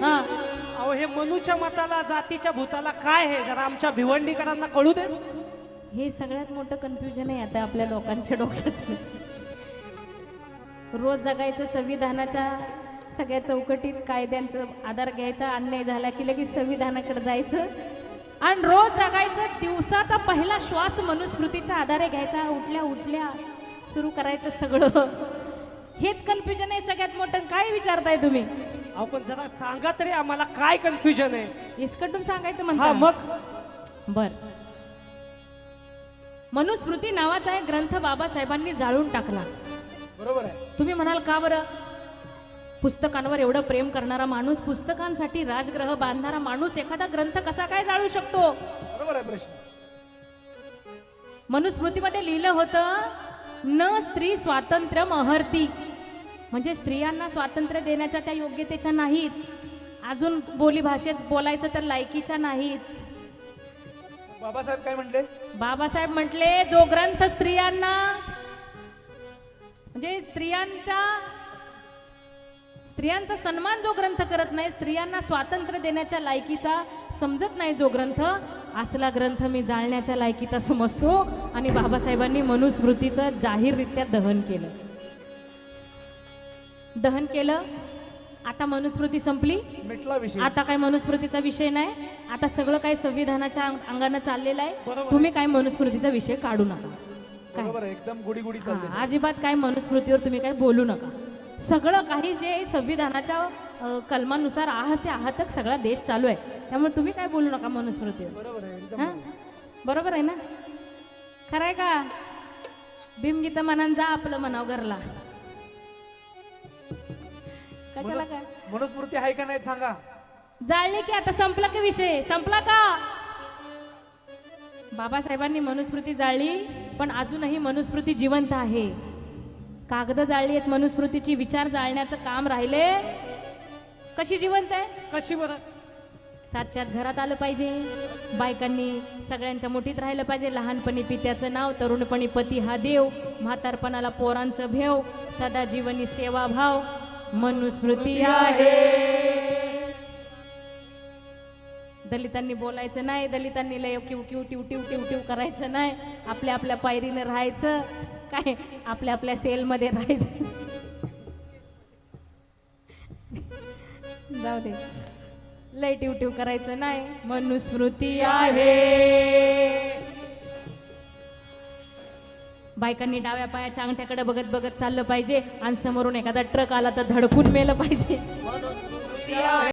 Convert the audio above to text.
हा अहो हे मनूच्या मताला जातीच्या भूताला काय आहे जरा आमच्या भिवंडीकरांना कळू दे. हे सगळ्यात मोठं कन्फ्युजन आहे आता आपल्या लोकांच्या डोक्यात. रोज जगायचं संविधानाच्या सगळ्या चौकटीत कायद्यांचा आधार घ्यायचा, अन्याय झाला की लगेच संविधानाकडे जायचं आणि रोज जगायचं. दिवसाचा पहिला श्वास मनुस्मृतीच्या आधारे घ्यायचा, उठल्या उठल्या सुरू करायचं सगळं. हेच कन्फ्युजन आहे सगळ्यात मोठं. काय विचारताय तुम्ही? अहो पण जरा सांगा तरी आम्हाला काय कन्फ्युजन आहे. इसकटून सांगायचं हा म्हणता. मग बर, मनुस्मृती नावाचा एक ग्रंथ बाबासाहेबांनी जाळून टाकला. बरोबर आहे. तुम्ही म्हणाल का बरं? पुस्तकांवर एवढं प्रेम करणारा माणूस, पुस्तकांसाठी राजग्रह बांधणारा माणूस एखादा ग्रंथ कसा काय जाळू शकतो? बरोबर आहे प्रश्न. मनुस्मृतीमध्ये लिहिलं होतं, न स्त्री स्वातंत्र्य महर्ती, म्हणजे स्त्रियांना स्वातंत्र्य देण्याच्या त्या योग्यतेच्या नाहीत, अजून बोली भाषेत बोलायचं तर लायकीच्या नाहीत. बाबासाहेब काय म्हटले? बाबासाहेब म्हटले, जो ग्रंथ स्त्रियांना म्हणजे स्त्रियांचा सन्मान जो ग्रंथ करत नाही, स्त्रियांना स्वातंत्र्य देण्याच्या लायकीचा समजत नाही जो ग्रंथ, असला ग्रंथ मी जाळण्याच्या लायकीचा समजतो. आणि बाबासाहेबांनी मनुस्मृतीचं जाहीररित्या दहन केलं. आता मनुस्मृती संपली, मिटला विषय. आता काय मनुस्मृतीचा विषय नाही. आता सगळं काय संविधानाच्या अंगानं चाललेलं आहे. बरोबर. तुम्ही काय मनुस्मृतीचा विषय काढू नका. बरोबर आहे, एकदम गुडी गुडी चालते. अजिबात काय मनुस्मृतीवर तुम्ही काय बोलू नका. सगळं काही जे संविधानाच्या कलमानुसार आहसे आहतक सगळा देश चालू आहे, त्यामुळे तुम्ही काय बोलू नका मनुस्मृतीवर. बरोबर आहे, एकदम हा? बरोबर आहे ना? खरं आहे का? भीमगीत म्हणान जा आपलं म्हणाव घरला. कशाला काय मनुस्मृती आहे का नाही सांगा. जाळले की आता संपला की विषय? संपला का? बाबासाहेबांनी मनुस्मृती जाळली, पण अजूनही मनुस्मृती जिवंत आहे. कागद जाळली आहेत मनुस्मृतीची, विचार जाळण्याचं काम राहिले. कशी जिवंत आहे? कशी बरं? सातच्यात घरात आलं पाहिजे, बायकांनी सगळ्यांच्या मुठीत राहिलं पाहिजे, लहानपणी पित्याचं नाव, तरुणपणी पती हा देव, म्हातारपणाला पोरांचं भेव, सदा जीवनी सेवा भाव मनुस्मृती आहे. दलितांनी बोलायचं नाही, दलितांनी लय किव किव टिव टिव टिव टिव करायचं नाही, आपल्या आपल्या पायरीनं राहायचं, काय आपल्या आपल्या सेलमध्ये राहायचं. जाऊ दे, लय टिव टिव करायचं नाही, मनुस्मृती आहे. बायकांनी डाव्या पायाच्या अंगठ्याकडे बघत बघत चाललं पाहिजे, आणि समोरून एखादा ट्रक आला तर धडकून मेलं पाहिजे.